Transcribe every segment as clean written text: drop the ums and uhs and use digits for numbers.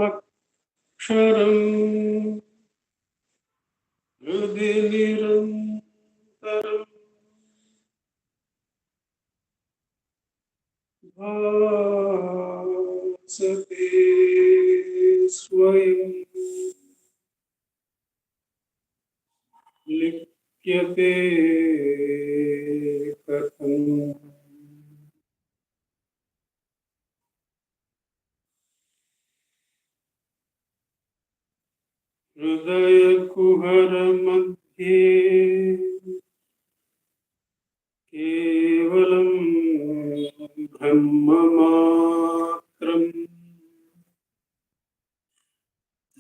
अक्षरं हृदि निरन्तरं भासते स्वयं लिख्यते कथम् हृदयकुहरमध्ये केवलं ब्रह्ममात्रम्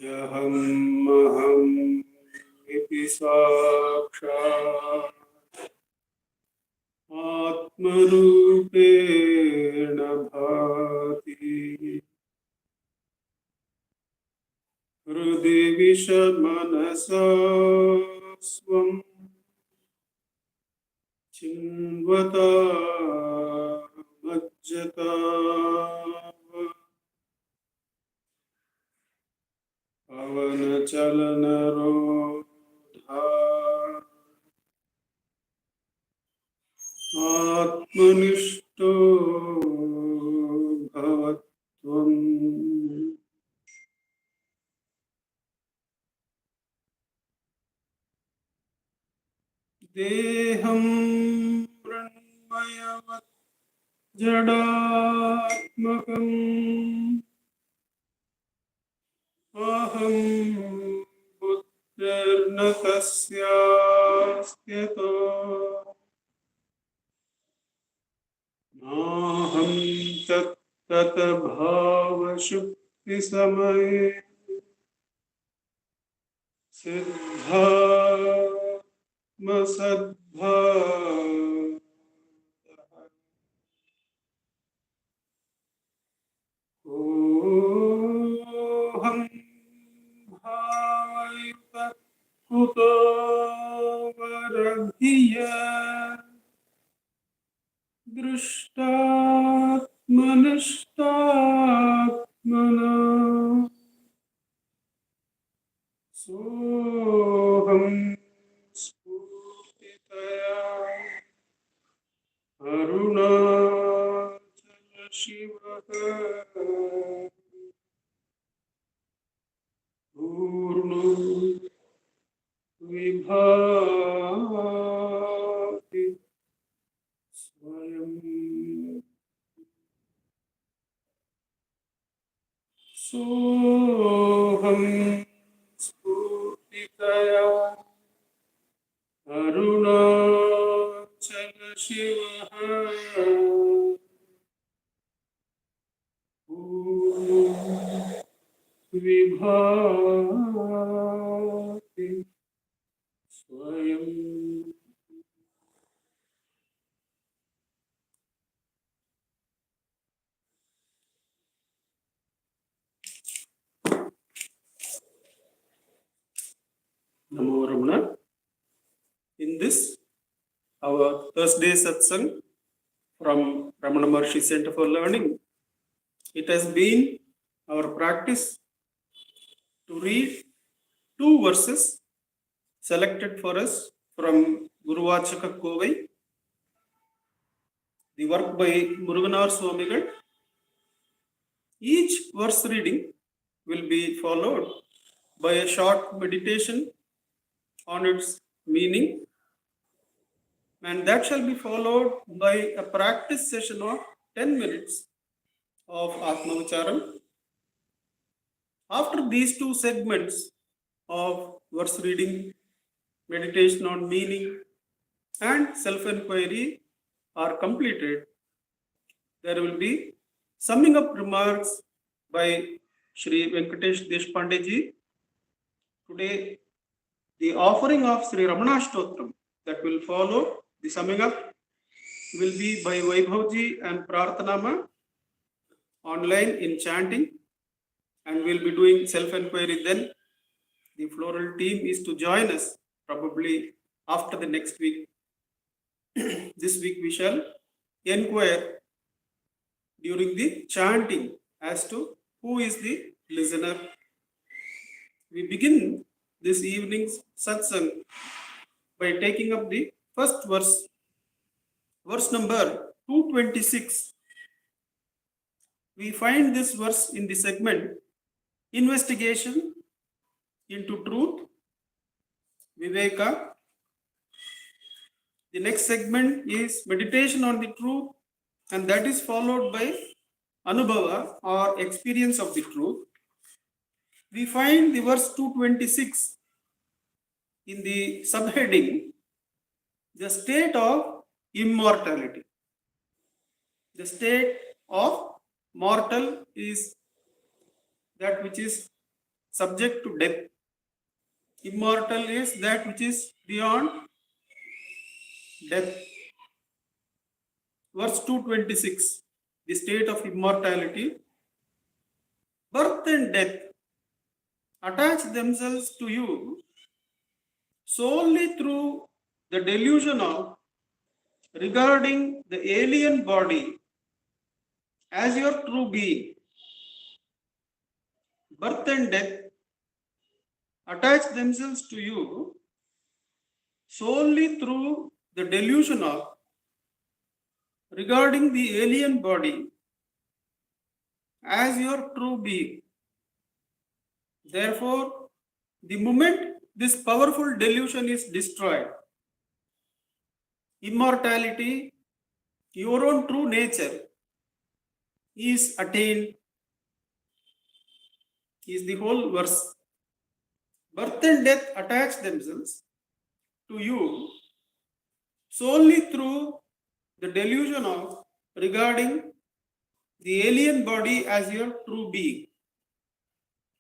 यहमहम् इति साक्षात् आत्मरूपेण भाति हृदि विषमनसा स्वं चिन्वता मज्जता पवनचलनरोधा आत्मनिष्ठो भवत्वम् देहं मृण्मयवत् जडात्मकम् अहं बुद्धिर्न तस्यास्त्यतो नाहं तत्तत भावशुक्तिसमये सिद्धात्मसद्भावः कोऽहं भावयुतः कुतो वरधिया दृष्टात्मनिष्टात्मना सोऽहं स्फूर्तितया अरुणाचलशिवः पूर्णो विभाति स्वयं सोऽहं स्फूर्तितया अरुणाचलशिवः पूर्णो विभाति स्वयं Namo Ramana. In this, our Thursday Satsang from Ramanacentre Center for Learning, it has been our practice to read 2 verses selected for us from Guru Vachaka Kovai, the work by Muruganar Swamigal. Each verse reading will be followed by a short meditation on its meaning, and that shall be followed by a practice session of 10 minutes of Atmavicharam. After these 2 segments of verse reading, meditation on meaning, and self-enquiry are completed, there will be summing up remarks by Shri Venkatesh Deshpande ji. Today, the offering of Sri Ramanastotram that will follow the summing up will be by Vaibhavji and Prarthanama online in chanting, and we'll be doing self-enquiry then. The floral team is to join us probably after the next week. This week we shall inquire during the chanting as to who is the listener. We begin this evening's satsang by taking up the first verse, verse number 226. We find this verse in the segment Investigation into Truth, Viveka. The next segment is Meditation on the Truth, and that is followed by Anubhava or Experience of the Truth. We find the verse 226 in the subheading, the state of immortality. The state of mortal is that which is subject to death. Immortal is that which is beyond death. Verse 226, the state of immortality. Birth and death attach themselves to you solely through the delusion of regarding the alien body as your true being. Birth and death attach themselves to you solely through the delusion of regarding the alien body as your true being. Therefore, the moment this powerful delusion is destroyed, immortality, your own true nature, is attained, is the whole verse. Birth and death attach themselves to you solely through the delusion of regarding the alien body as your true being.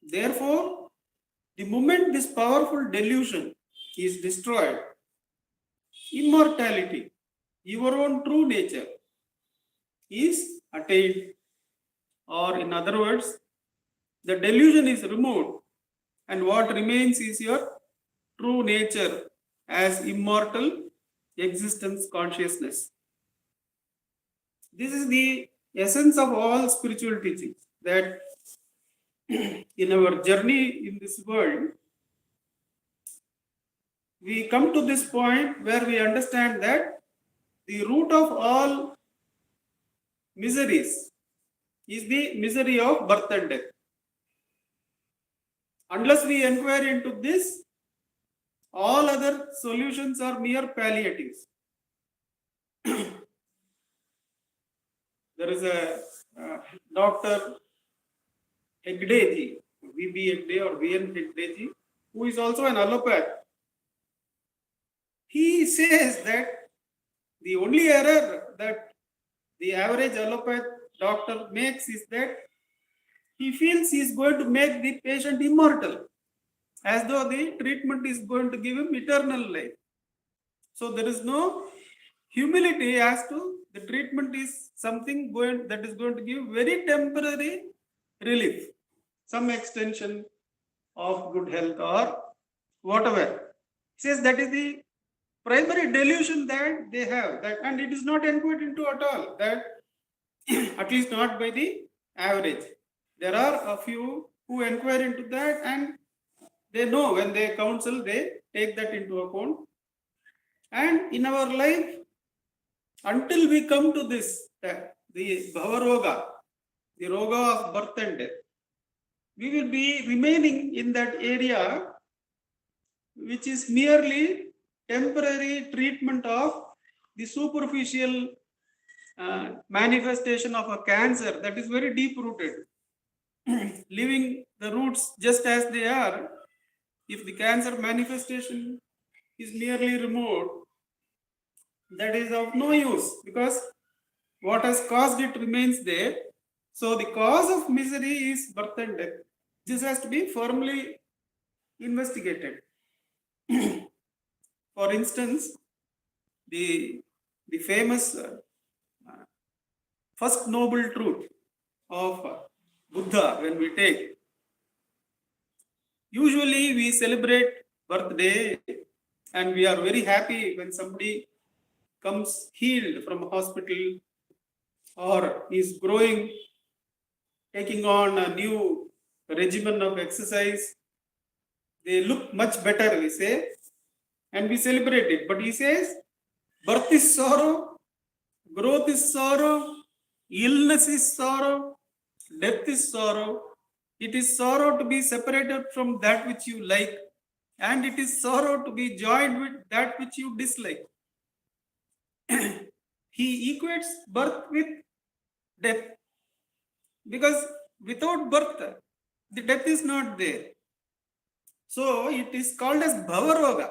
Therefore, the moment this powerful delusion is destroyed, immortality, your own true nature, is attained. Or in other words, the delusion is removed, and what remains is your true nature as immortal existence consciousness. This is the essence of all spiritual teachings, that in our journey in this world, we come to this point where we understand that the root of all miseries is the misery of birth and death. Unless we inquire into this, all other solutions are mere palliatives. There is a Dr. Hegdeji, V.B. Hegde or V.N. Hegdeji, who is also an allopath. He says that the only error that the average allopath doctor makes is that he feels he is going to make the patient immortal, as though the treatment is going to give him eternal life. So there is no humility as to the treatment is something that is going to give very temporary relief, some extension of good health or whatever. He says that is the primary delusion that they have, that, and it is not inquired into at all, that at least not by the average. There are a few who inquire into that, and they know when they counsel, they take that into account. And in our life, until we come to this, the Bhavaroga, the Roga of birth and death, we will be remaining in that area which is merely temporary treatment of the superficial manifestation of a cancer that is very deep rooted. Leaving the roots just as they are, if the cancer manifestation is merely removed, that is of no use, because what has caused it remains there. So the cause of misery is birth and death. This has to be firmly investigated. For instance, the famous first noble truth of Buddha, when we take, usually we celebrate birthday and we are very happy when somebody comes healed from a hospital or is growing, taking on a new regimen of exercise. They look much better, we say, and we celebrate it. But he says, birth is sorrow, growth is sorrow, illness is sorrow, death is sorrow. It is sorrow to be separated from that which you like, and it is sorrow to be joined with that which you dislike. He equates birth with death, because without birth, the death is not there. So it is called as Bhavaroga.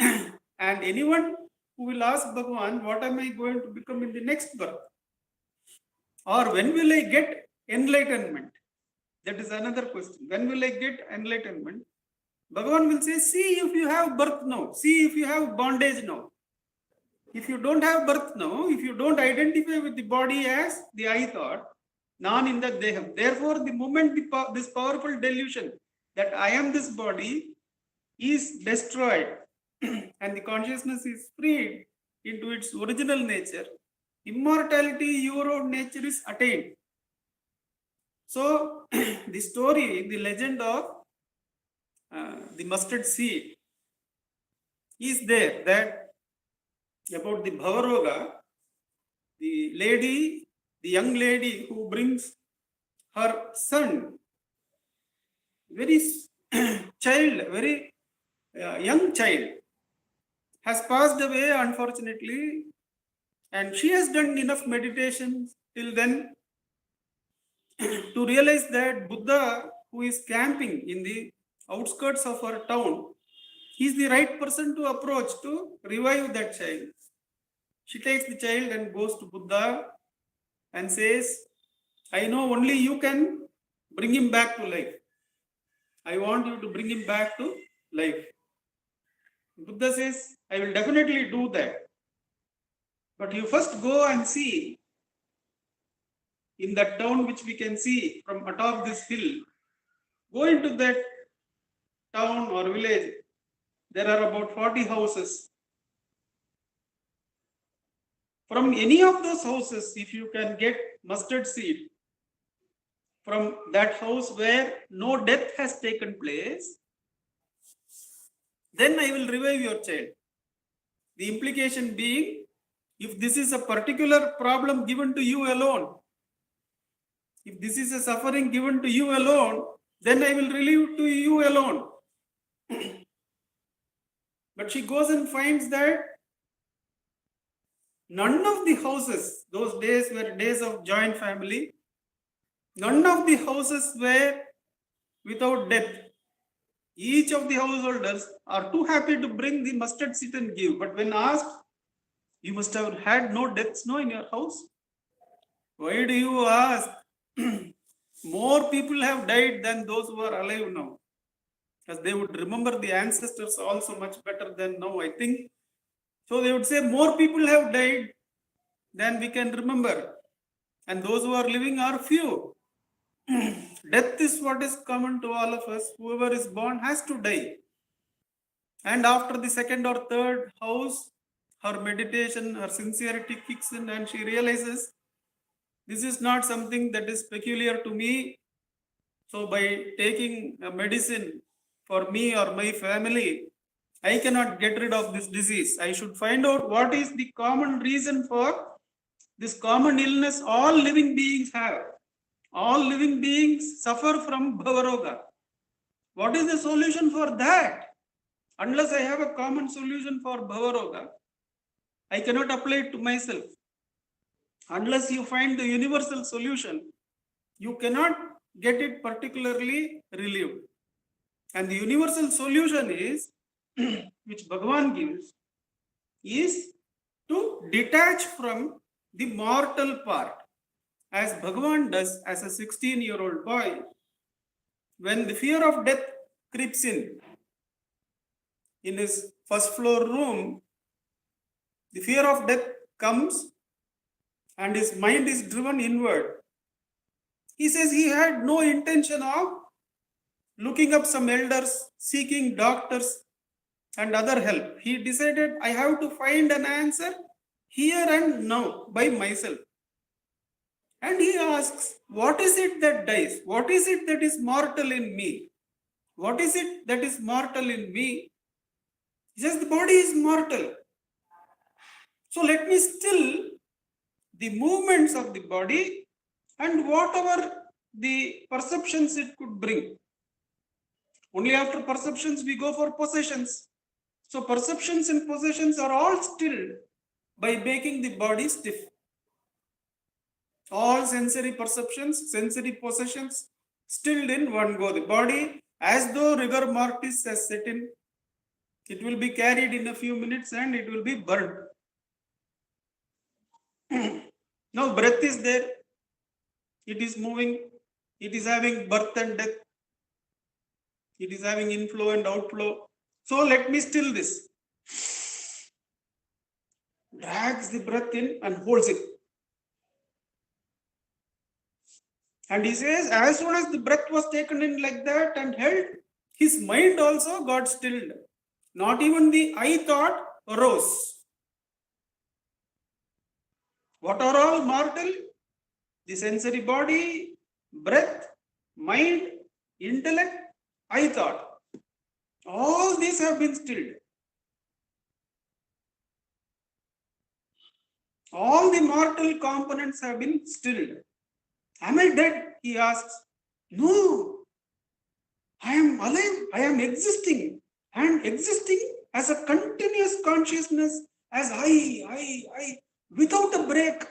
And anyone who will ask Bhagavan, what am I going to become in the next birth? Or when will I get enlightenment? That is another question. When will I get enlightenment? Bhagavan will say, see if you have birth now. See if you have bondage now. If you don't have birth now, if you don't identify with the body as the I thought, nan in the deham. Therefore, the moment this powerful delusion that I am this body is destroyed and the consciousness is freed into its original nature, immortality, your own nature is attained. So, the story, the legend of the mustard seed is there, that about the Bhavaroga, the young lady who brings her son, very young child, has passed away unfortunately, and she has done enough meditation till then to realize that Buddha, who is camping in the outskirts of her town, he is the right person to approach to revive that child. She takes the child and goes to Buddha and says, I know only you can bring him back to life. I want you to bring him back to life. Buddha says, I will definitely do that. But you first go and see in that town which we can see from atop this hill. Go into that town or village. There are about 40 houses. From any of those houses, if you can get mustard seed from that house where no death has taken place, then I will revive your child. The implication being, if this is a particular problem given to you alone, if this is a suffering given to you alone, then I will relieve to you alone. But she goes and finds that none of the houses, those days were days of joint family, none of the houses were without death. Each of the householders are too happy to bring the mustard seed and give. But when asked, you must have had no deaths in your house. Why do you ask? More people have died than those who are alive now. Because they would remember the ancestors also much better than now, I think. So they would say more people have died than we can remember. And those who are living are few. Death is what is common to all of us. Whoever is born has to die. And after the second or third house, her meditation, her sincerity kicks in and she realizes this is not something that is peculiar to me. So by taking a medicine for me or my family, I cannot get rid of this disease. I should find out what is the common reason for this common illness all living beings have. All living beings suffer from Bhavaroga. What is the solution for that? Unless I have a common solution for Bhavaroga, I cannot apply it to myself. Unless you find the universal solution, you cannot get it particularly relieved. And the universal solution is, which Bhagavan gives, is to detach from the mortal part, as Bhagavan does as a 16-year-old boy. When the fear of death creeps in his first floor room, the fear of death comes and his mind is driven inward. He says he had no intention of looking up some elders, seeking doctors and other help. He decided, I have to find an answer here and now by myself. And he asks, what is it that dies? What is it that is mortal in me? What is it that is mortal in me? He says, the body is mortal. So let me still the movements of the body and whatever the perceptions it could bring. Only after perceptions we go for possessions. So perceptions and possessions are all stilled by making the body stiff. All sensory perceptions, sensory possessions stilled in one go. The body, as though rigor mortis has set in, it will be carried in a few minutes and it will be burned. Now breath is there, it is moving, it is having birth and death, it is having inflow and outflow. So let me still this. Drags the breath in and holds it. And he says, as soon as the breath was taken in like that and held, his mind also got stilled. Not even the I thought arose. What are all mortal? The sensory body, breath, mind, intellect, I thought. All these have been stilled. All the mortal components have been stilled. Am I dead? He asks. No, I am alive. I am existing. And existing as a continuous consciousness, as I, without a break.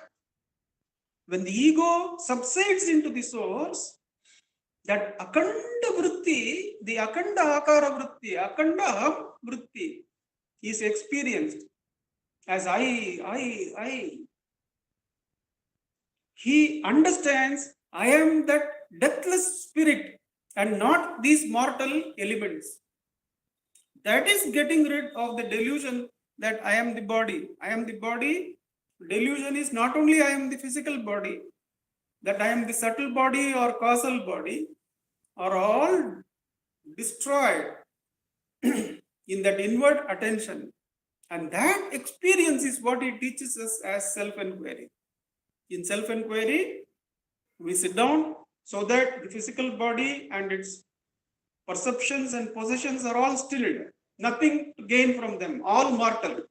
When the ego subsides into the source, that akanda vritti, the akanda akara vritti, akanda aham vritti is experienced as I. He understands I am that deathless spirit and not these mortal elements. That is getting rid of the delusion that I am the body. I am the body. Delusion is not only I am the physical body, that I am the subtle body or causal body, are all destroyed in that inward attention. And that experience is what he teaches us as self-enquiry. In self-enquiry, we sit down so that the physical body and its perceptions and possessions are all stilled. Nothing to gain from them, all mortal.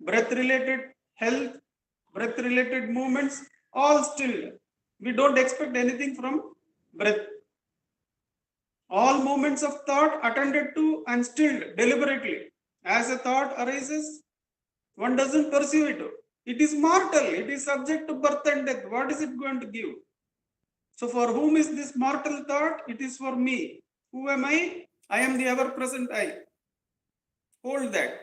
Breath-related health, breath-related movements, all stilled. We don't expect anything from breath. All movements of thought attended to and stilled deliberately. As a thought arises, one doesn't pursue it. It is mortal. It is subject to birth and death. What is it going to give? So for whom is this mortal thought? It is for me. Who am I? I am the ever-present I. Hold that.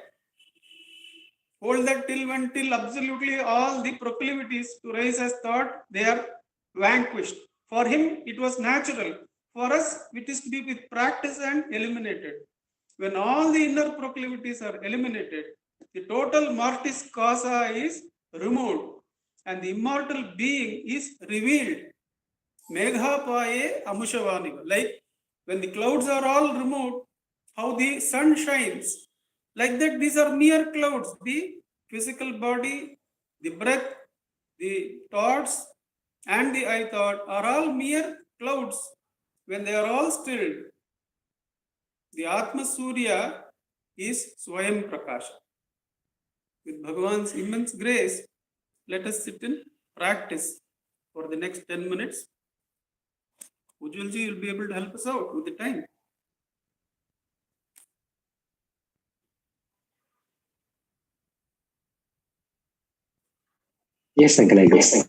Hold that till absolutely all the proclivities to rise as thought, they are vanquished. For him, it was natural. For us, it is to be with practice and eliminated. When all the inner proclivities are eliminated, the total mortis causa is removed and the immortal being is revealed. Megha paye amushavaniva. Like when the clouds are all removed, how the sun shines. Like that, these are mere clouds. The physical body, the breath, the thoughts, and the I thought are all mere clouds. When they are all stilled, the Atma Surya is Swayam Prakasha. With Bhagavan's immense grace, let us sit in practice for the next 10 minutes. Ujjwalji will be able to help us out with the time. Yes, Uncle, I guess.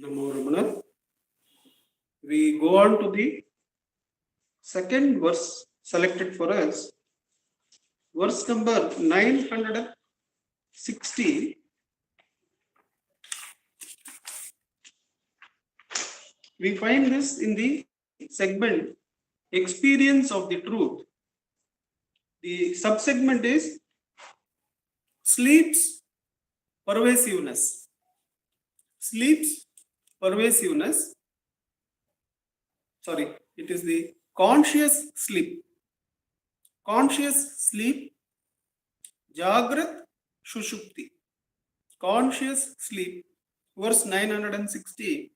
Namo Ramana. We go on to the second verse selected for us. Verse number 960. We find this in the segment Experience of the Truth. The subsegment is Sleep's Pervasiveness. Sleep's pervasiveness. Sorry, it is the conscious sleep. Conscious sleep, Jagrat Shushupti. Conscious sleep, verse 960.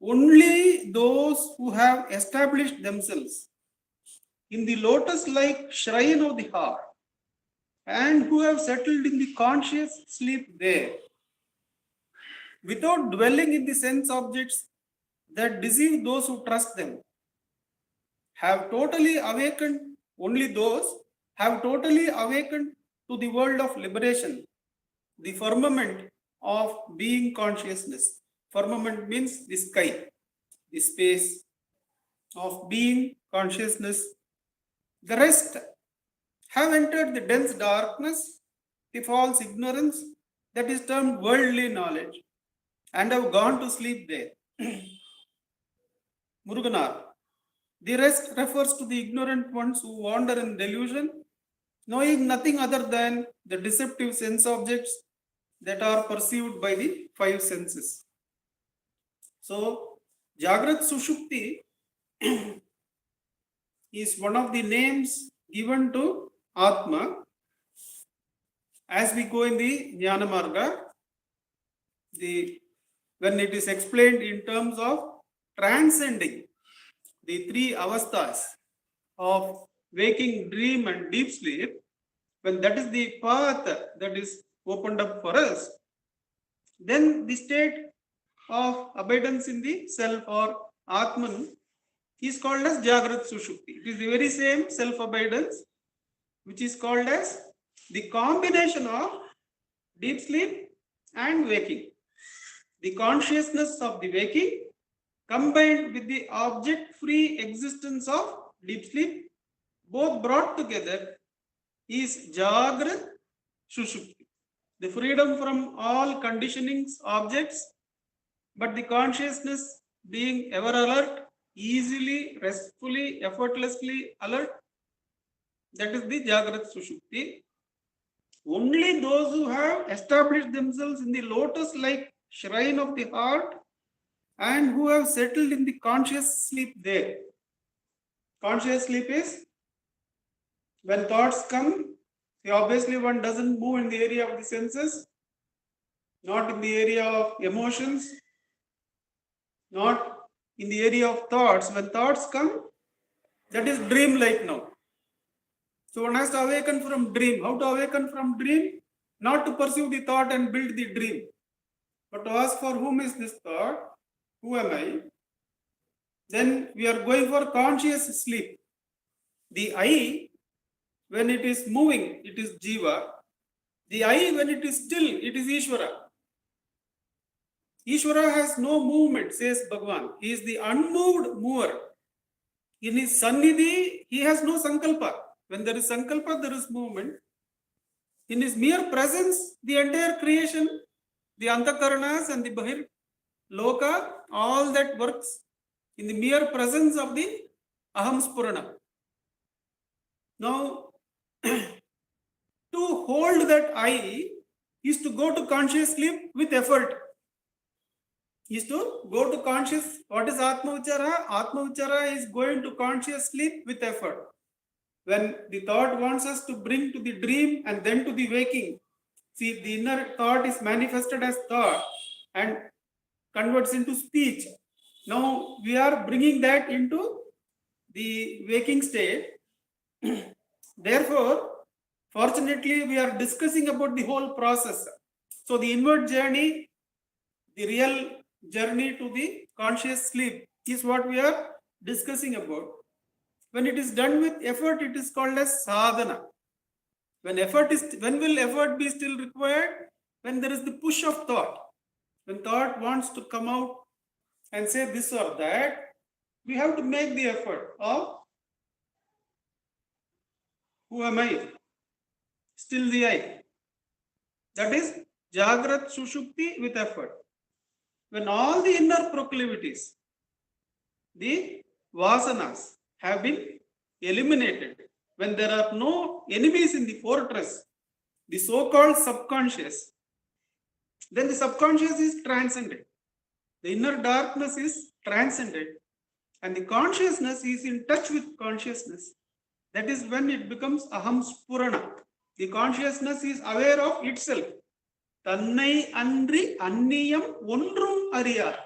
Only those who have established themselves in the lotus-like shrine of the heart and who have settled in the conscious sleep there, without dwelling in the sense objects that deceive those who trust them, have totally awakened. Only those have totally awakened to the world of liberation, the firmament of being consciousness. Firmament means the sky, the space of being consciousness. The rest have entered the dense darkness, the false ignorance that is termed worldly knowledge, and have gone to sleep there. Muruganar. The rest refers to the ignorant ones who wander in delusion, knowing nothing other than the deceptive sense objects that are perceived by the five senses. So, Jagrat Sushupti is one of the names given to Atma. As we go in the Jnana Marga, when it is explained in terms of transcending the three avasthas of waking, dream, and deep sleep, when that is the path that is opened up for us, then the state of abidance in the self or Atman is called as Jagrat Sushupti. It is the very same self-abidance which is called as the combination of deep sleep and waking. The consciousness of the waking combined with the object-free existence of deep sleep, both brought together, is Jagrat Sushupti. The freedom from all conditionings, objects, but the consciousness being ever alert, easily, restfully, effortlessly alert. That is the Jagrat Sushupti. Only those who have established themselves in the lotus-like shrine of the heart and who have settled in the conscious sleep there. Conscious sleep is when thoughts come, obviously one doesn't move in the area of the senses, not in the area of emotions, not in the area of thoughts. When thoughts come, that is dream-like now. So one has to awaken from dream. How to awaken from dream? Not to pursue the thought and build the dream, but to ask for whom is this thought? Who am I? Then we are going for conscious sleep. The I, when it is moving, it is Jiva. The I, when it is still, it is Ishvara. Ishvara has no movement, says Bhagavan. He is the unmoved mover. In his Sannidhi, he has no sankalpa. When there is sankalpa, there is movement. In his mere presence, the entire creation, the Antakaranas and the Bahir Loka, all that works in the mere presence of the Aham Spurana. Now, to hold that I is to go to conscious sleep with effort. Is to go to conscious. What is Atma Uchara? Atma Uchara is going to conscious sleep with effort. When the thought wants us to bring to the dream and then to the waking, see, the inner thought is manifested as thought and converts into speech. Now we are bringing that into the waking state. Therefore, fortunately, we are discussing about the whole process. So the inward journey, the real journey to the conscious sleep is what we are discussing about. When it is done with effort, it is called as sadhana. When will effort be still required? When there is the push of thought. When thought wants to come out and say this or that, we have to make the effort of who am I? Still the I. That is Jagrat Sushupti with effort. When all the inner proclivities, the vasanas, have been eliminated, when there are no enemies in the fortress, the so-called subconscious, then the subconscious is transcended. The inner darkness is transcended, and the consciousness is in touch with consciousness. That is when it becomes aham spurana. The consciousness is aware of itself. Tannai andri anniyam ondrum ariyar.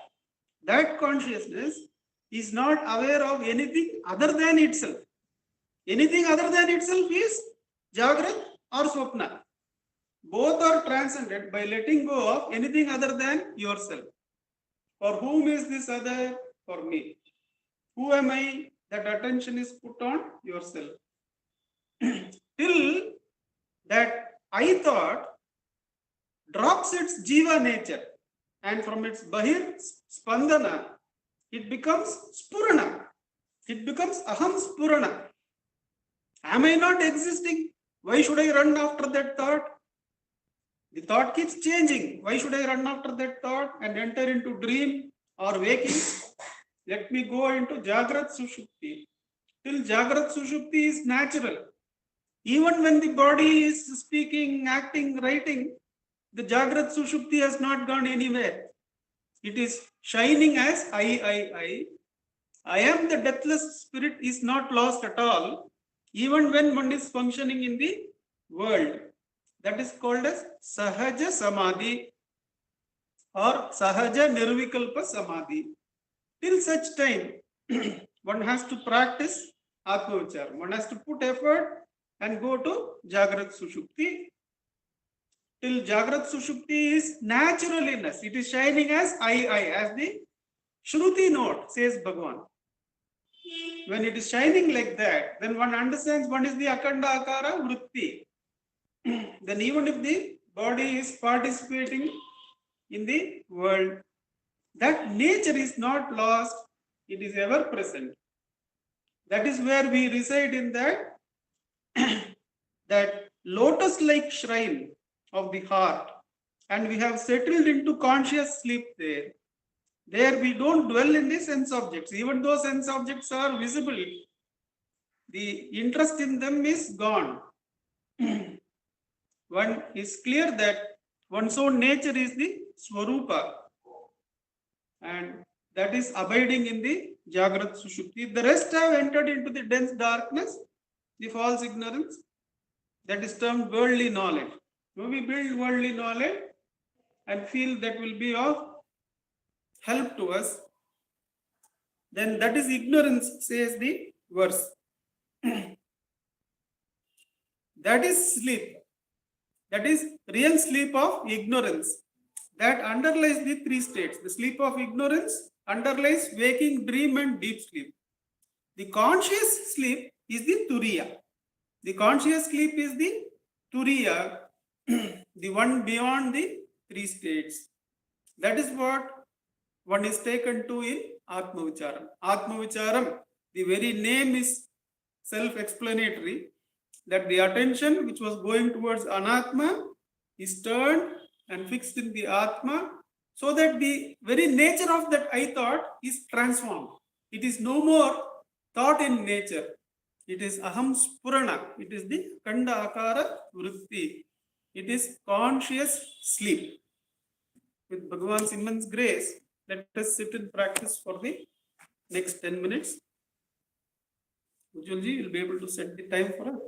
That consciousness is not aware of anything other than itself. Anything other than itself is Jagrat or Swapna. Both are transcended by letting go of anything other than yourself. For whom is this other? For me. Who am I? That attention is put on yourself. Till that I thought drops its jiva nature, and from its bahir spandana, it becomes spurana. It becomes aham spurana. Am I not existing? Why should I run after that thought? The thought keeps changing. Why should I run after that thought and enter into dream or waking? Let me go into Jagrat Sushupti. Till Jagrat Sushupti is natural. Even when the body is speaking, acting, writing, the Jagrat Sushupti has not gone anywhere. It is shining as I. I am the deathless spirit is not lost at all, even when one is functioning in the world. That is called as Sahaja Samadhi or Sahaja Nirvikalpa Samadhi. Till such time, one has to practice Atmavichar. One has to put effort and go to Jagrat Sushupti. Till Jagrat Sushupti is natural in us. It is shining as I, as the Shruti note, says Bhagavan. When it is shining like that, then one understands one is the Akanda Akara Vritti. Then even if the body is participating in the world, that nature is not lost, it is ever present. That is where we reside in that, that lotus-like shrine of the heart, and we have settled into conscious sleep there. There we don't dwell in the sense objects, even though sense objects are visible. The interest in them is gone. One is clear that one's own nature is the Swarupa, and that is abiding in the Jagrat Sushupti. The rest have entered into the dense darkness, the false ignorance, that is termed worldly knowledge. When we build worldly knowledge and feel that will be of help to us, then that is ignorance, says the verse. That is sleep. That is real sleep of ignorance. That underlies the three states. The sleep of ignorance underlies waking, dream, and deep sleep. The conscious sleep is the Turiya. The conscious sleep is the Turiya, the one beyond the three states. That is what one is taken to in Atmavicharam. Atmavicharam, the very name is self-explanatory, that the attention which was going towards Anatma is turned and fixed in the Atma, so that the very nature of that I thought is transformed. It is no more thought in nature. It is Aham Spurana. It is the Kanda Akara Vritti. It is conscious sleep. With Bhagavan's immense grace, let us sit in practice for the next 10 minutes. Ujjwalji will be able to set the time for us.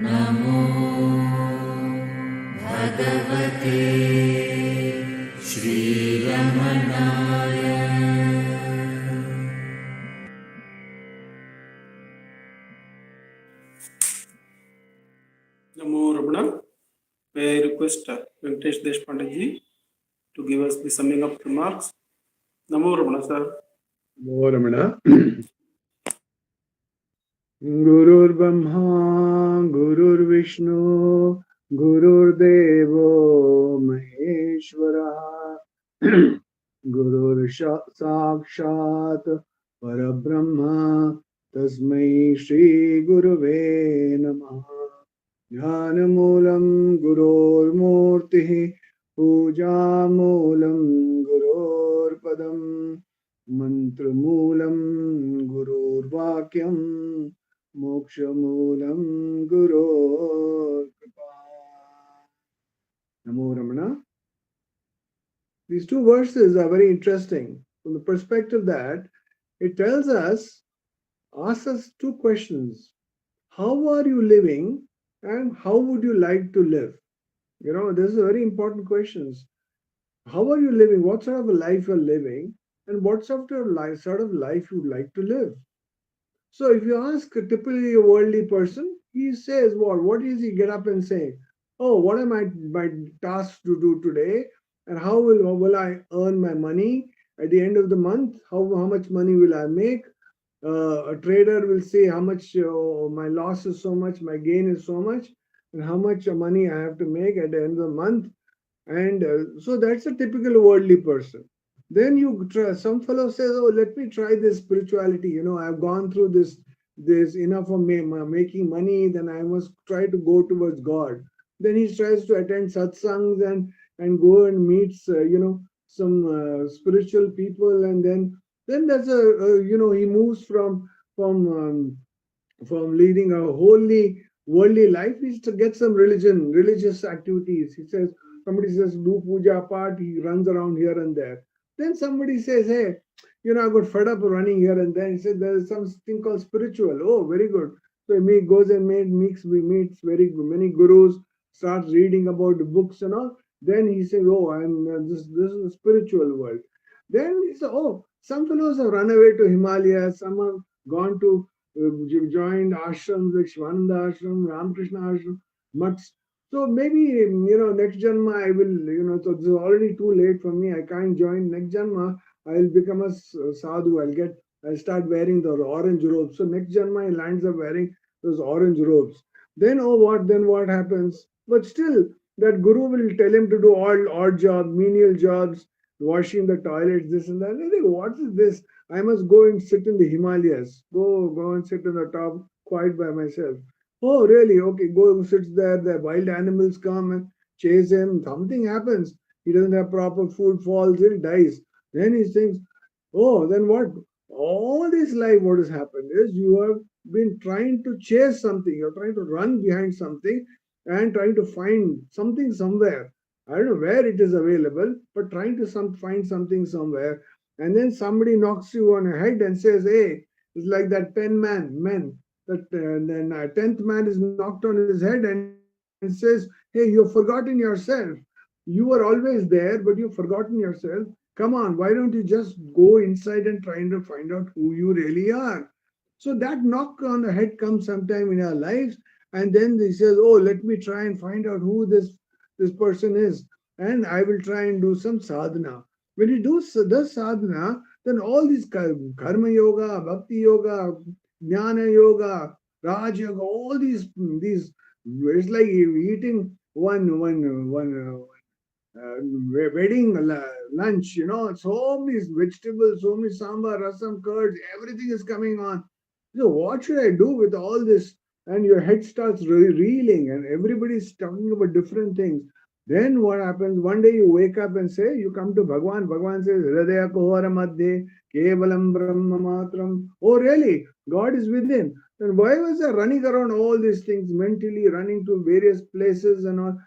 नमो भगवते श्रीरमणाय। Namo Ramana. May I request Venkatesh Deshpande ji to give us the summing up remarks. Namo Ramana, sir. Namo Ramana. Gurur Brahma, Gurur Vishnu, Gurur Devo Maheshwara, Gurur Sakshat Parabrahma, Tasmai Shri Guruve Namaha. Jnanamulam Gurur Murti, Pujamulam Gurur Padam, Mantramulam Gurur Vakyam, Mokshamulam Gurur Kripa. Namo Ramana. These two verses are very interesting from the perspective that it tells us, asks us two questions. How are you living and how would you like to live? You know, this is very important questions. How are you living? What sort of a life you're living? And what sort of life you'd like to live? So if you ask typically a worldly person, he says, what does he get up and say? Oh, what are my tasks to do today? And how will I earn my money at the end of the month? How much money will I make? A trader will say how much my loss is so much, my gain is so much, and how much money I have to make at the end of the month. And so that's a typical worldly person. Then you try, some fellow says, oh, let me try this spirituality. You know, I've gone through this enough of making money, then I must try to go towards God. Then he tries to attend satsangs and go and meets some spiritual people, and then that's he moves from leading a holy worldly life is to get some religious activities. He says, somebody says do puja part, he runs around here and there. Then somebody says, hey, I got fed up running here and there. He said there is something called spiritual. Oh, very good. So he goes and meets very many gurus, starts reading about the books and all. Then he says, oh, I'm this is a spiritual world. Then he said, oh, some fellows have run away to Himalayas, some have gone to joined ashrams like Shivananda ashram, Ramakrishna ashram, mutts. So maybe, next Janma I will, so this is already too late for me. I can't join. Next Janma, I'll become a sadhu. I'll start wearing the orange robes. So next Janma, he lands up wearing those orange robes. Then what happens? But still, that guru will tell him to do all odd jobs, menial jobs, washing the toilets, this and that. And I think, what is this? I must go and sit in the Himalayas. Go and sit on the top, quiet by myself. Oh, really? Okay, go sits there. The wild animals come and chase him. Something happens. He doesn't have proper food, falls ill, dies. Then he thinks, oh, then what? All this life, what has happened is you have been trying to chase something. You're trying to run behind something and trying to find something somewhere. I don't know where it is available, but trying to find something somewhere. And then somebody knocks you on the head and says, hey, it's like that 10 men. That then 10th man is knocked on his head and says, hey, you've forgotten yourself. You were always there, but you've forgotten yourself. Come on, why don't you just go inside and try to find out who you really are? So that knock on the head comes sometime in our lives, and then he says, oh, let me try and find out who this person is, and I will try and do some sadhana. When you the sadhana, then all these karma yoga, bhakti yoga, jnana yoga, raj yoga, all these it's like eating one wedding lunch, so many vegetables, so many sambar, rasam, curds, everything is coming on. So what should I do with all this? And your head starts reeling, and everybody's talking about different things. Then what happens? One day you wake up and say, you come to Bhagwan. Bhagwan says, Hridaya Kohara Madhye, Kevalam Brahma Matram. Oh, really? God is within. Then why was I running around all these things mentally, running to various places and all?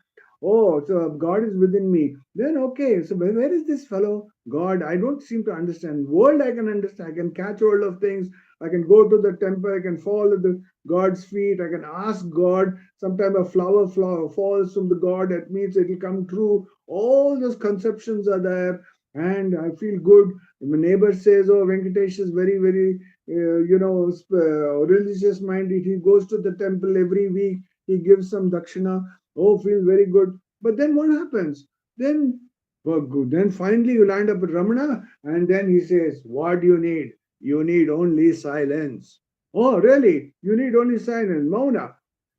Oh, so God is within me. Then okay, so where is this fellow? God, I don't seem to understand. World I can understand. I can catch hold of things. I can go to the temple, I can fall at the God's feet, I can ask God. Sometime a flower falls from the God, that means it will come true. All those conceptions are there, and I feel good. My neighbor says, "Oh, Venkatesh is very, very, religious minded. He goes to the temple every week. He gives some dakshina. Oh, feel very good." But then what happens? Then, well, good. Then finally you land up with Ramana, and then he says, "What do you need? You need only silence." Oh, really? You need only silence. Mauna.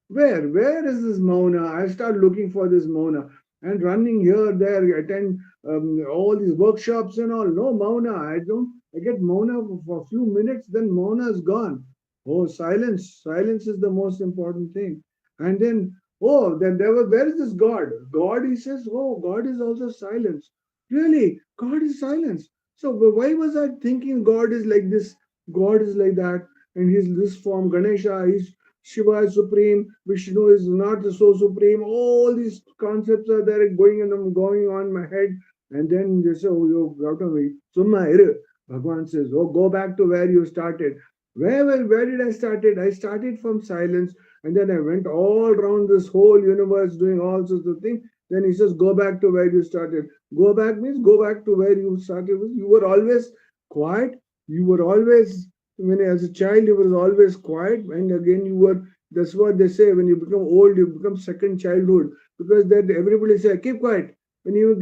Where is this Mauna? I start looking for this Mauna and running here, there, attend all these workshops and all. No Mauna. I don't. I get Mauna for a few minutes, then Mauna is gone. Oh, silence. Silence is the most important thing. And then, oh, then there was, where is this God? God, he says, oh, God is also silence. Really? God is silence. So why was I thinking God is like this? God is like that, and he's this form. Ganesha is Shiva is supreme, Vishnu is not so supreme. All these concepts are there going on my head. And then they say, "Oh, you got away. Summa iru." Bhagwan says, "Oh, go back to where you started." Where did I started? I started from silence, and then I went all around this whole universe doing all sorts of things. Then he says, "Go back to where you started." Go back means go back to where you started. You were always quiet. You were always, when as a child you were always quiet, and again you were, that's what they say, when you become old you become second childhood, because that everybody say keep quiet. When you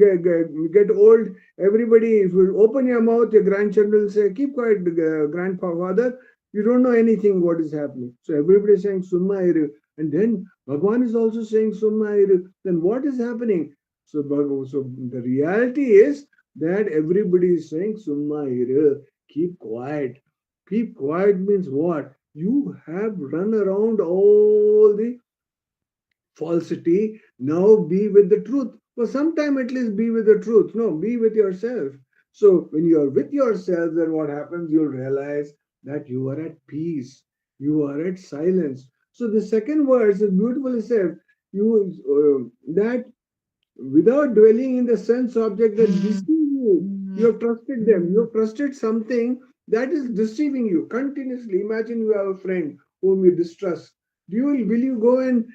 get old, everybody, if you open your mouth, your grandchildren will say keep quiet, grandfather, you don't know anything what is happening. So everybody is saying summa iru, and then Bhagwan is also saying summa iru. Then what is happening? So the reality is that everybody is saying summa iru, keep quiet. Keep quiet means what? You have run around all the falsity. Now be with the truth. For some time at least be with the truth. No, be with yourself. So when you are with yourself, then what happens? You'll realize that you are at peace. You are at silence. So the second verse is beautifully said. That without dwelling in the sense object that deceive you. You have trusted them. You have trusted something that is deceiving you continuously. Imagine you have a friend whom you distrust. Will you go and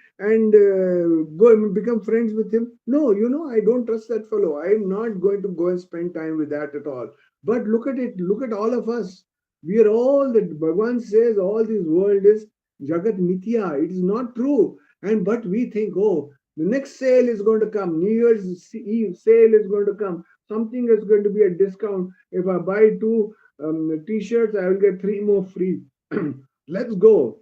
go and become friends with him? No, I don't trust that fellow. I am not going to go and spend time with that at all. But look at it. Look at all of us. We are all that Bhagavan says. All this world is Jagat Mithya. It is not true. And but we think, oh, the next sale is going to come. New Year's Eve sale is going to come. Something is going to be a discount. If I buy two t-shirts, I will get three more free. Let's go.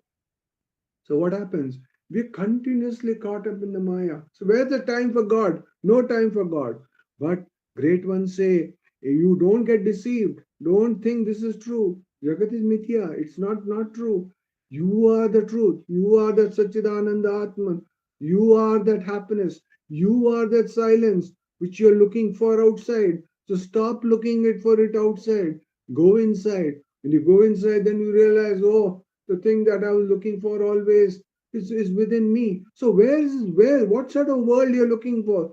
So what happens? We're continuously caught up in the Maya. So where's the time for God? No time for God. But great ones say, you don't get deceived. Don't think this is true. Jagat is mithya. It's not true. You are the truth. You are that Satchidananda Atman. You are that happiness. You are that silence which you're looking for outside. So stop looking it for it outside. Go inside. When you go inside, then you realize, oh, the thing that I was looking for always is within me. So what sort of world you're looking for?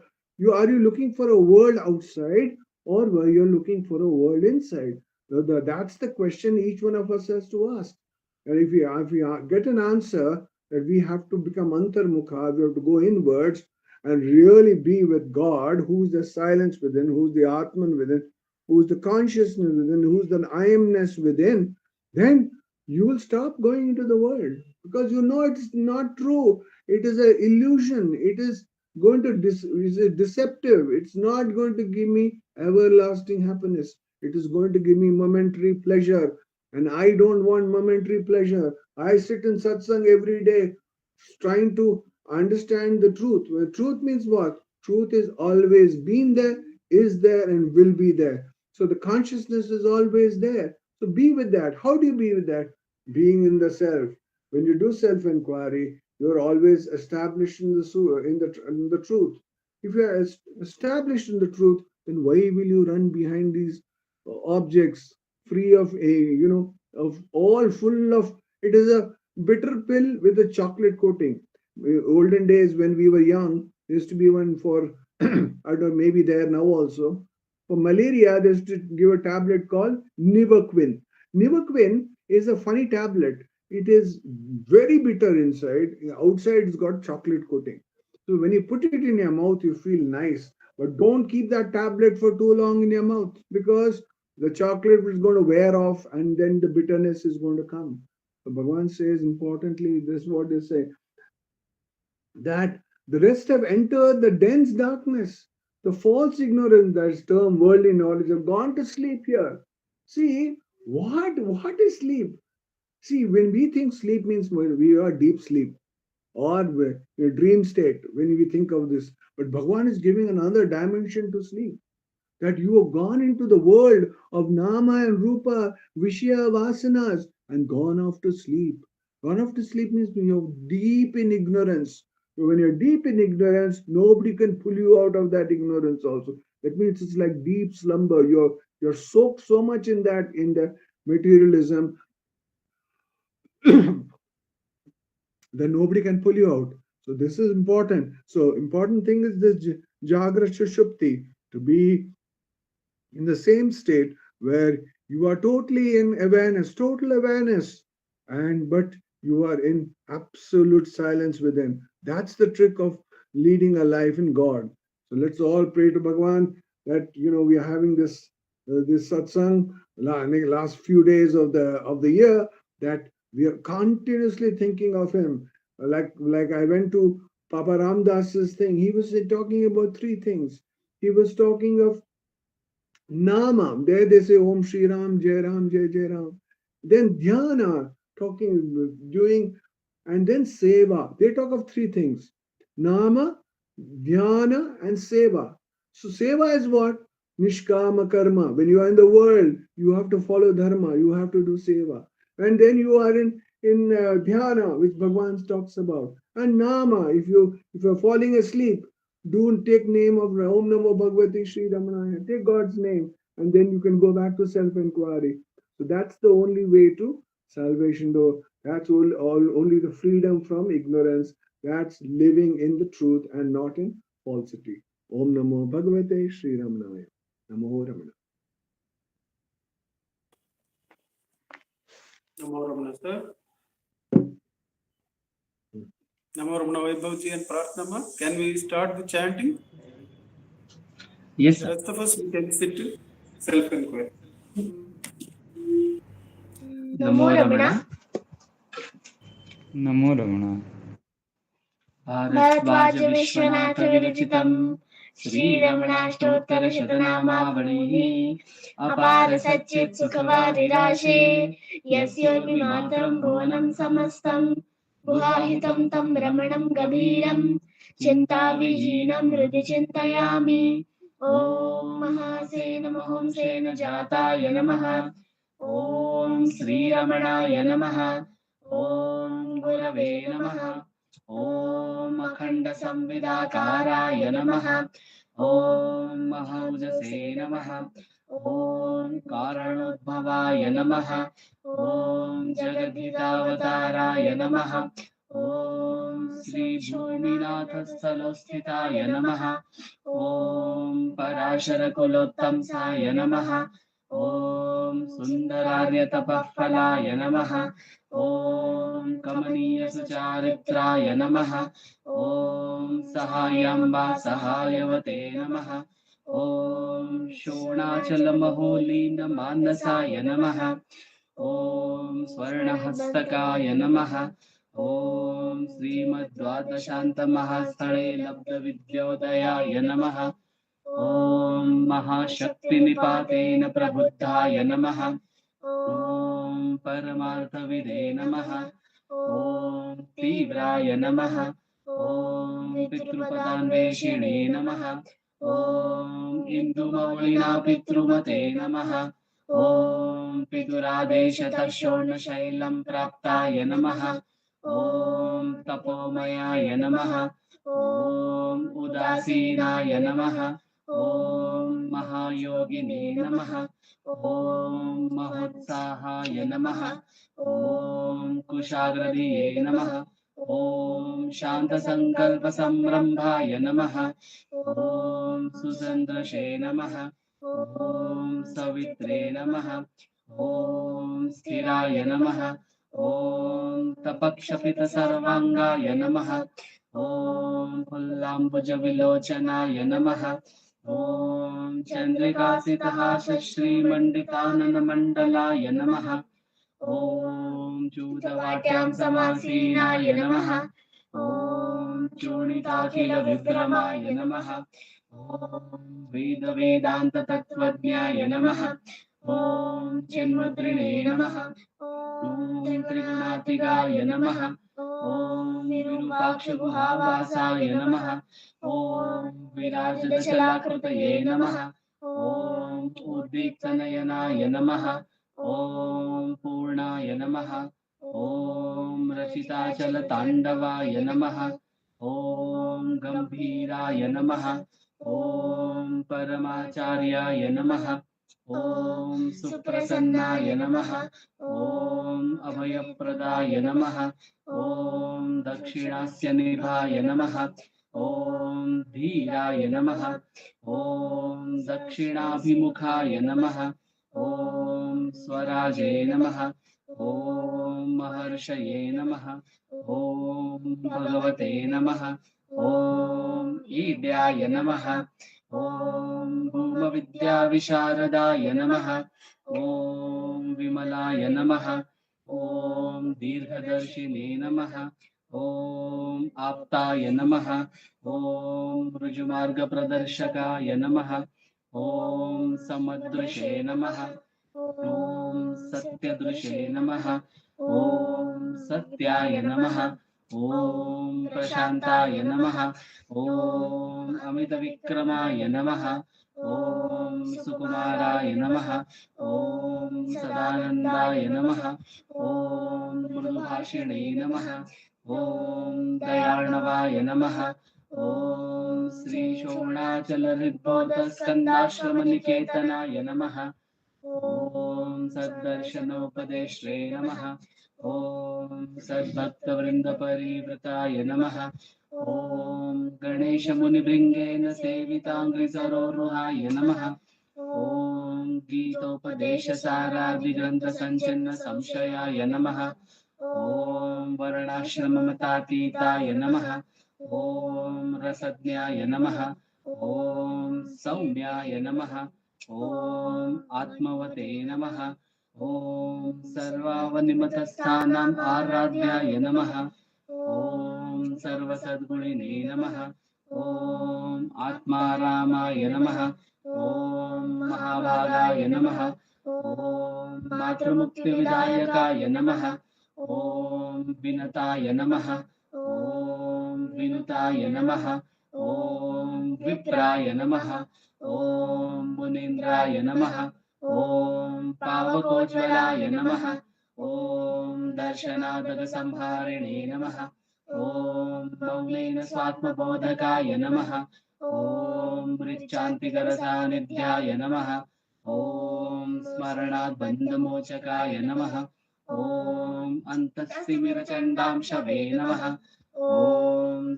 Are you looking for a world outside, or were you looking for a world inside? That's the question each one of us has to ask. And if we get an answer that we have to become antarmukha, we have to go inwards and really be with God, who's the silence within, who's the Atman within, who's the consciousness within, who's the I amness within, then you will stop going into the world, because you know it's not true. It is an illusion. It is going to is deceptive. It's not going to give me everlasting happiness. It is going to give me momentary pleasure, and I don't want momentary pleasure. I sit in satsang every day trying to understand the truth. Well, truth means what? Truth is always been there, is there, and will be there. So the consciousness is always there. So be with that. How do you be with that? Being in the self. When you do self-inquiry, you're always established in the truth. If you are established in the truth, then why will you run behind these objects free of of all full of, it is a bitter pill with a chocolate coating. Olden days when we were young, there used to be one for I don't know, maybe there now also. For malaria, they used to give a tablet called Nivaquin. Nivaquin is a funny tablet. It is very bitter inside. Outside, it's got chocolate coating. So when you put it in your mouth, you feel nice. But don't keep that tablet for too long in your mouth, because the chocolate is going to wear off and then the bitterness is going to come. So Bhagavan says, importantly, this is what they say, that the rest have entered the dense darkness. The false ignorance, that's term worldly knowledge, have gone to sleep here. See, what is sleep? See, when we think sleep means we are deep sleep or a dream state when we think of this. But Bhagavan is giving another dimension to sleep, that you have gone into the world of Nama and Rupa, Vishya, Vasanas, and gone off to sleep. Gone off to sleep means you're deep in ignorance. So when you're deep in ignorance, nobody can pull you out of that ignorance also. That means it's like deep slumber. You're soaked so much in the materialism that nobody can pull you out. So this is important. So important thing is this Jagra Shushupti, to be in the same state where you are totally in awareness, total awareness, and but you are in absolute silence within. That's the trick of leading a life in God. So let's all pray to Bhagavan that we are having this satsang last few days of the year, that we are continuously thinking of him. Like I went to Papa Ramdas's thing. He was talking about three things. He was talking of Nama, there they say Om Shri Ram, Jai Ram, Jai Jai Ram. Then Dhyana, doing, and then Seva. They talk of three things: Nama, Dhyana, and Seva. So Seva is what? Nishkama Karma. When you are in the world, you have to follow Dharma, you have to do Seva. And then you are in Dhyana, which Bhagavan talks about. And Nama, if you're falling asleep, do take name of Om Namo Bhagavate Sri Ramanaya. Take God's name, and then you can go back to self-inquiry. So that's the only way to salvation, though. That's only the freedom from ignorance. That's living in the truth and not in falsity. Om Namo Bhagavate Sri Ramanaya. Namo Ramana. Namo Ramana, sir. Namo Ramana Vaibhavji and Pratnama. Can we start the chanting? Yes, The sir. rest of us, we can sit in self-inquiry. Namo Ramana. नमो रमण भारद्वाज विश्वनाथ विरचितम् श्रीरमणाष्टोत्तरशतनामावलिः अपार सच्चित् सुखवारिराशे यस्योर्विमात्रं भुवनं समस्तं गुहाहितं तं रमणं गभीरं चिन्ताविहीनं हृदि चिन्तयामि ॐ महासेन महोंसेन जाताय नमः ॐ श्रीरमणाय नमः ॐ गुरवे नमः ॐ अखण्डसंविदाकाराय नमः ॐ महौजसे नमः ॐ कारणोद्भवाय नमः ॐ जगद्धितावताराय नमः ॐ श्रीभूमिनाथस्थलोस्थिताय नमः ॐ पराशरकुलोत्तंसाय नमः ॐ सुन्दरार्यतपःफलाय नमः ॐ कमनीयसुचारित्राय नमः ॐ सहायाम्बा सहायवते नमः ॐ शोणाचलमहोलीनमानसाय नमः ॐ स्वर्णहस्तकाय नमः ॐ श्रीमद्द्वादशान्तमहास्थळे लब्धविद्योदयाय नमः ॐ महाशक्तिनिपातेन प्रबुद्धाय नमः ॐ परमार्थविदे नमः ॐ तीव्राय नमः ॐ पितृपदान्वेषिणे नमः ॐ इन्दुमौलिना पितृमते नमः ॐ पितुरादेशतः शोणशैलं प्राप्ताय नमः ॐ तपोमयाय नमः ॐ उदासीनाय नमः ॐ महायोगिने नमः ॐ महोत्साहाय नमः ॐ कुशाग्रधिये नमः ॐ शान्तसङ्कल्पसंरम्भाय नमः ॐ सुसन्दृशे नमः ॐ सवित्रे नमः ॐ स्थिराय नमः। ॐ तपक्षपित सर्वांगाय नमः। ॐ फुल्लाम्बुजविलोचनाय नमः। ॐ चन्द्रिकासितहास श्रीमण्डिताननमण्डलाय नमः। ॐ चूतवाट्यां समासीनाय नमः। ॐ चूणिताखिलविभ्रमाय नमः। ॐ वेदवेदान्ततत्त्वज्ञाय नमः। ॐ चिन्मुद्रिणे नमः। ॐ त्रिगुणातिगाय नमः। ॐ विरूपाक्षगुहावासाय नमः। ॐ विराजदशलाकृतये नमः। ॐ उद्दीप्तनयनाय नमः। ॐ पूर्णाय नमः। ॐ रचिताचलताण्डवाय नमः। ॐ गम्भीराय नमः। ॐ परमाचार्याय नमः। ॐ सुप्रसन्नाय नमः। ॐ अभयप्रदाय नमः। ॐ दक्षिणास्य निभाय नमः। ॐ धीराय नमः। ॐ दक्षिणाभिमुखाय नमः। ॐ स्वराजे नमः। ॐ महर्षये नमः। ॐ भगवते नमः। ॐ ईड्याय नमः। ॐ भूमविद्याविशारदाय नमः। ॐ विमलाय नमः। ॐ दीर्घदर्शिने नमः। ॐ आप्ताय नमः। ॐ ऋजुमार्गप्रदर्शकाय नमः। ॐ समदृशे नमः। ॐ सत्यदृशे नमः। ॐ सत्याय नमः। ॐ प्रशान्ताय नमः। ॐ अमितविक्रमाय नमः। ॐ सुकुमाराय नमः। ॐ सदानन्दाय नमः। ॐ मृदुभाषिणे नमः। ॐ दयार्णवाय नमः। ॐ श्रीशोणाचलहृद्बोधस्कन्दाश्रमनिकेतनाय नमः। ॐ सद्दर्शनोपदेष्ट्रे नमः। ॐ सद्भक्तवृन्दपरिवृताय नमः। ॐ गणेशमुनिभृङ्गेन सेविताङ्घ्रिसरोरुहाय नमः। ॐ गीतोपदेशसारादिग्रन्थसञ्चिन्न संशयाय नमः। ॐ वर्णाश्रममतातीताय नमः। ॐ रसज्ञाय नमः। ॐ सौम्याय नमः। ॐ आत्मवते नमः। ॐ सर्वावनिमतस्थानाम् आराध्याय नमः। ॐ सर्वसद्गुणिने नमः। ॐ आत्मारामाय नमः। ॐ महाभागाय नमः। ॐ मातृमुक्तिविदायकाय नमः। ॐ विनताय नमः। ॐ विनुताय नमः। ॐ विप्राय नमः। ॐ मुनीन्द्राय नमः। ॐ पावकोज्ज्वलाय नमः। ॐ दर्शनादगसंहारिणे नमः। ॐ मौनेन स्वात्मबोधकाय नमः। ॐ मृच्छान्तिकरसानिध्याय नमः। ॐ स्मरणात् बन्धमोचकाय नमः। ॐ अन्तस्तिमिरचण्डांशवे नमः। ॐ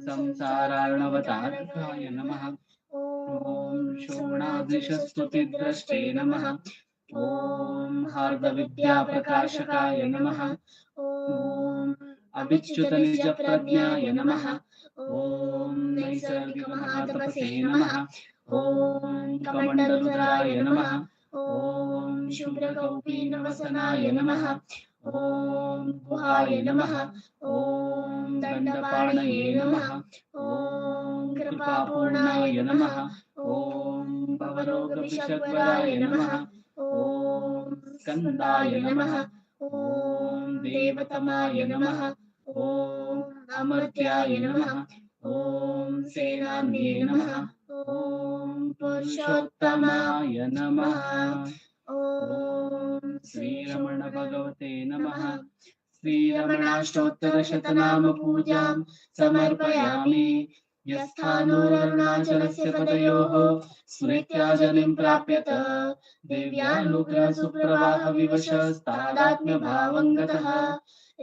संसारार्णवतारकाय नमः। ॐ शोणादृशस्तुतिद्रष्टे नमः। ॐ हार्दविद्याप्रकाशकाय नमः। ॐ अविच्युतनिजप्रज्ञाय नमः। ॐ नैसर्गिकमहातपसे नमः। ॐ कमण्डलुधराय नमः। ॐ शुभ्रकौपीनवसनाय नमः। ॐ गुहाय नमः। ॐ दण्डपाणये नमः। ॐ कृपापूर्णाय नमः। ॐ भवरोगविषग्वराय नमः। ॐ स्कन्दाय नमः। ॐ देवतमाय नमः। ॐ अमर्त्याय नमः। ॐ सेनान्ये नमः। ॐ पुरुषोत्तमाय नमः। ॐ श्रीरमण भगवते नमः। श्रीरमणाष्टोत्तरशतनाम पूजां समर्पयामि। यस्थानोररुणाचलस्य पदयोः स्मृत्याजलिं प्राप्यत दिव्यानुग्रहसुप्रवाहविवशस्तादात्म्यभावं गतः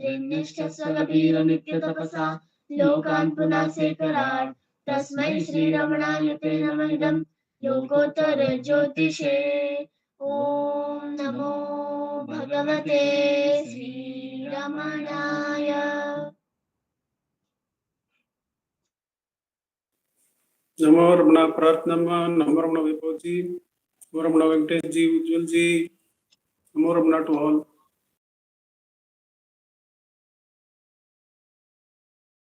ऋण्यश्च लोकान् पुनासेकराट् तस्मै श्रीरमणाय ते नमः इदं लोकोत्तरज्योतिषे। ॐ नमो भगवते श्रीरमणाय। नमो रमणा प्रार्थना, नमो रमणा विभो जी, नमो रमणा वेंकटेश जी, उज्जवल जी, नमो रमणा टू ऑल.